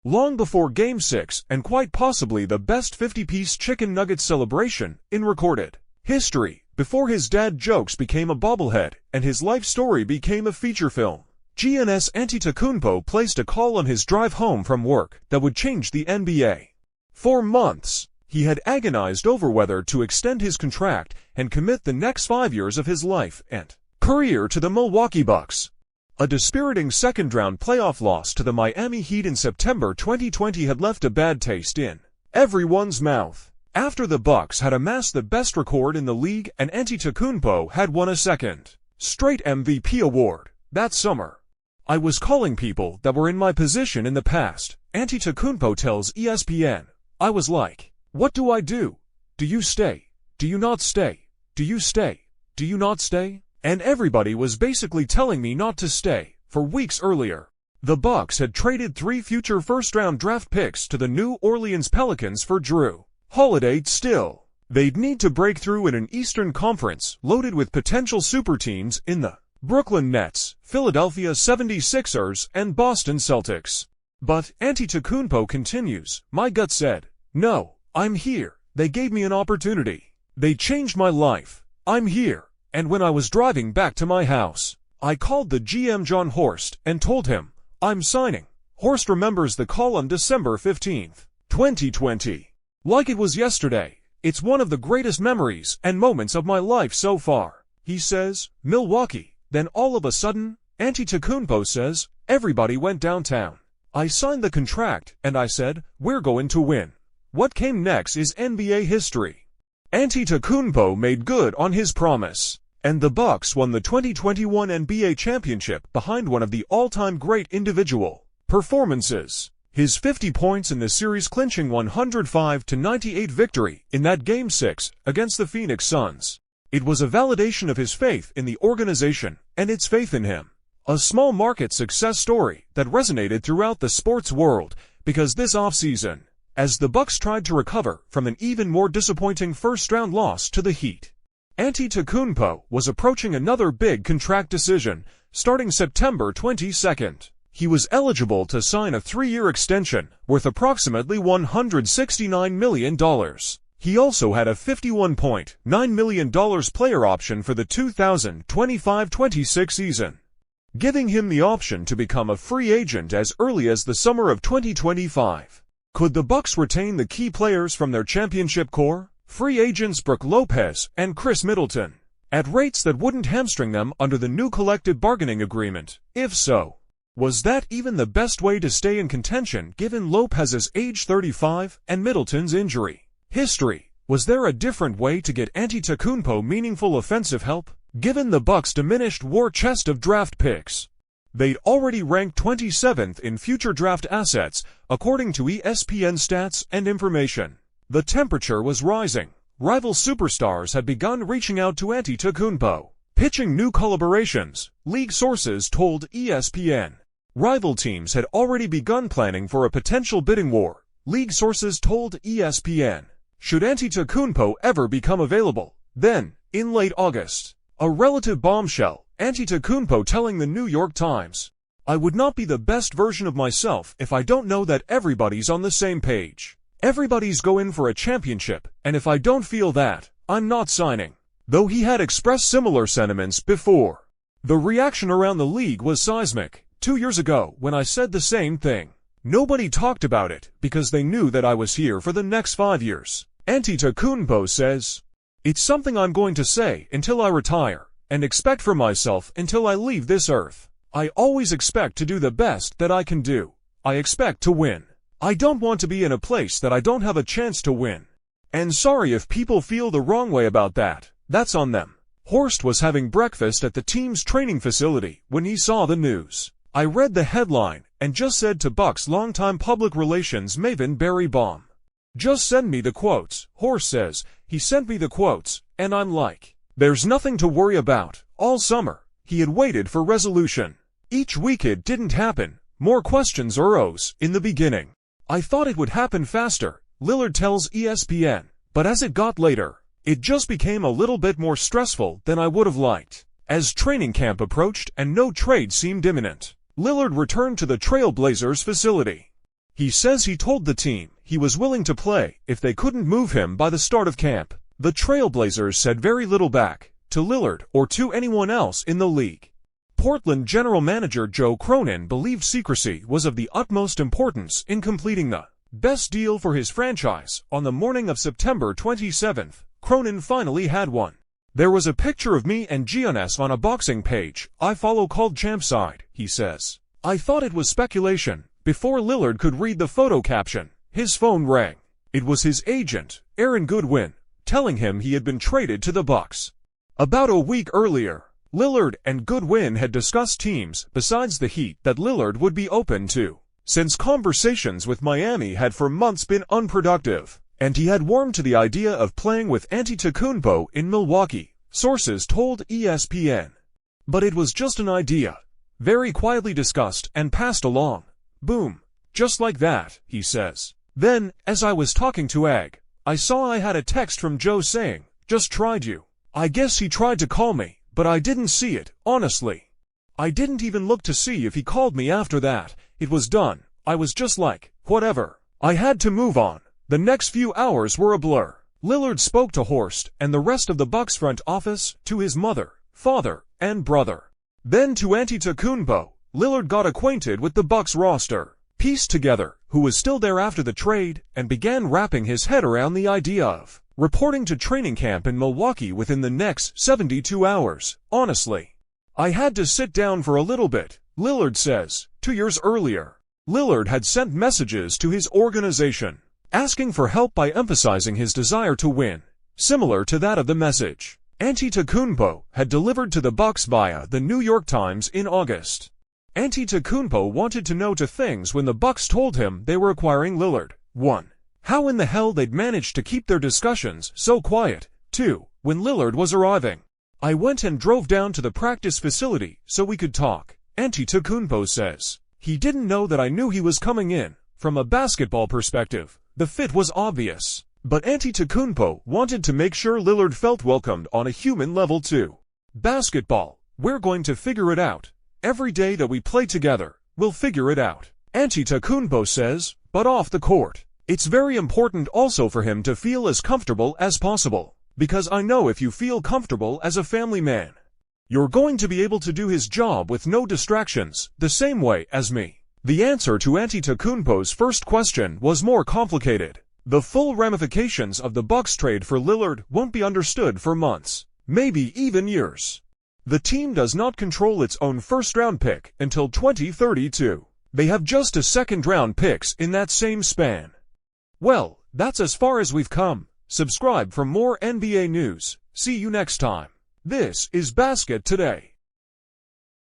long before Game 6 and quite possibly the best 50-piece chicken nugget celebration in recorded history, before his dad jokes became a bobblehead and his life story became a feature film. Giannis Antetokounmpo placed a call on his drive home from work that would change the NBA. For months, he had agonized over whether to extend his contract and commit the next 5 years of his life and career to the Milwaukee Bucks. A dispiriting second-round playoff loss to the Miami Heat in September 2020 had left a bad taste in everyone's mouth. After the Bucks had amassed the best record in the league and Antetokounmpo had won a second straight MVP award that summer. "I was calling people that were in my position in the past," Antetokounmpo tells ESPN. "I was like, what do I do? Do you stay? Do you not stay? Do you stay? Do you not stay? And everybody was basically telling me not to stay." For weeks earlier, the Bucks had traded 3 future first-round draft picks to the New Orleans Pelicans for Jrue Holiday. Still, they'd need to break through in an Eastern Conference loaded with potential super teams in the Brooklyn Nets, Philadelphia 76ers, and Boston Celtics. But Antetokounmpo continues, "My gut said, no, I'm here. They gave me an opportunity. They changed my life. I'm here. And when I was driving back to my house, I called the GM John Horst and told him, I'm signing." Horst remembers the call on December 15, 2020. "Like it was yesterday. It's one of the greatest memories and moments of my life so far," he says. Milwaukee. Then all of a sudden, Antetokounmpo says, "Everybody went downtown. I signed the contract and I said, we're going to win." What came next is NBA history. Antetokounmpo made good on his promise, and the Bucks won the 2021 NBA championship behind one of the all-time great individual performances. His 50 points in the series-clinching 105-98 victory in that Game 6 against the Phoenix Suns. It was a validation of his faith in the organization and its faith in him. A small market success story that resonated throughout the sports world because this offseason, as the Bucks tried to recover from an even more disappointing first-round loss to the Heat, Antetokounmpo was approaching another big contract decision starting September 22nd. He was eligible to sign a 3-year extension worth approximately $169 million. He also had a $51.9 million player option for the 2025-26 season, giving him the option to become a free agent as early as the summer of 2025. Could the Bucks retain the key players from their championship core, free agents Brook Lopez and Chris Middleton, at rates that wouldn't hamstring them under the new collective bargaining agreement? If so, was that even the best way to stay in contention given Lopez's age 35 and Middleton's injury history? Was there a different way to get Antetokounmpo meaningful offensive help, given the Bucks' diminished war chest of draft picks? They'd already ranked 27th in future draft assets, according to ESPN stats and information. The temperature was rising. Rival superstars had begun reaching out to Antetokounmpo, pitching new collaborations, league sources told ESPN. Rival teams had already begun planning for a potential bidding war, league sources told ESPN. Should Antetokounmpo ever become available? Then, in late August, a relative bombshell, Antetokounmpo telling the New York Times, "I would not be the best version of myself if I don't know that everybody's on the same page. Everybody's going for a championship, and if I don't feel that, I'm not signing." Though he had expressed similar sentiments before, the reaction around the league was seismic. 2 years ago, when I said the same thing, nobody talked about it because they knew that I was here for the next 5 years. Antetokounmpo says, "It's something I'm going to say until I retire, and expect for myself until I leave this earth. I always expect to do the best that I can do. I expect to win. I don't want to be in a place that I don't have a chance to win. And sorry if people feel the wrong way about that. That's on them." Horst was having breakfast at the team's training facility when he saw the news. "I read the headline and just said to Bucks longtime public relations maven Barry Baum, just send me the quotes." Horst says, "He sent me the quotes, and I'm like, there's nothing to worry about." All summer, he had waited for resolution. Each week it didn't happen. More questions arose in the beginning. "I thought it would happen faster," Lillard tells ESPN, "but as it got later, it just became a little bit more stressful than I would have liked." As training camp approached and no trade seemed imminent, Lillard returned to the Trail Blazers facility. He says he told the team he was willing to play if they couldn't move him by the start of camp. The Trailblazers said very little back to Lillard or to anyone else in the league. Portland general manager Joe Cronin believed secrecy was of the utmost importance in completing the best deal for his franchise. On the morning of September 27th, Cronin finally had one. There was a picture of me and Giannis on a boxing page I follow called Champside, he says. I thought it was speculation. Before Lillard could read the photo caption, his phone rang. It was his agent, Aaron Goodwin, telling him he had been traded to the Bucks. About a week earlier, Lillard and Goodwin had discussed teams besides the Heat that Lillard would be open to, since conversations with Miami had for months been unproductive, and he had warmed to the idea of playing with Antetokounmpo in Milwaukee, sources told ESPN. But it was just an idea, very quietly discussed and passed along. Boom. Just like that, he says. Then, as I was talking to Ag, I saw I had a text from Joe saying, "Just tried you." I guess he tried to call me, but I didn't see it, honestly. I didn't even look to see if he called me after that. It was done. I was just like, whatever. I had to move on. The next few hours were a blur. Lillard spoke to Horst and the rest of the Bucks front office, to his mother, father, and brother. Then to Antetokounmpo. Lillard got acquainted with the Bucks roster, pieced together who was still there after the trade, and began wrapping his head around the idea of reporting to training camp in Milwaukee within the next 72 hours. Honestly, I had to sit down for a little bit, Lillard says. 2 years earlier, Lillard had sent messages to his organization, asking for help by emphasizing his desire to win, similar to that of the message Antetokounmpo had delivered to the Bucks via the New York Times in August. Antetokounmpo wanted to know two things when the Bucks told him they were acquiring Lillard. 1. How in the hell they'd managed to keep their discussions so quiet. 2. When Lillard was arriving. I went and drove down to the practice facility so we could talk, Antetokounmpo says. He didn't know that I knew he was coming in. From a basketball perspective, the fit was obvious. But Antetokounmpo wanted to make sure Lillard felt welcomed on a human level too. Basketball, we're going to figure it out. Every day that we play together, we'll figure it out, Antetokounmpo says. But off the court, it's very important also for him to feel as comfortable as possible. Because I know if you feel comfortable as a family man, you're going to be able to do his job with no distractions, the same way as me. The answer to Antetokounmpo's first question was more complicated. The full ramifications of the Bucks trade for Lillard won't be understood for months, maybe even years. The team does not control its own first-round pick until 2032. They have just a second-round picks in that same span. Well, that's as far as we've come. Subscribe for more NBA news. See you next time. This is Basket Today.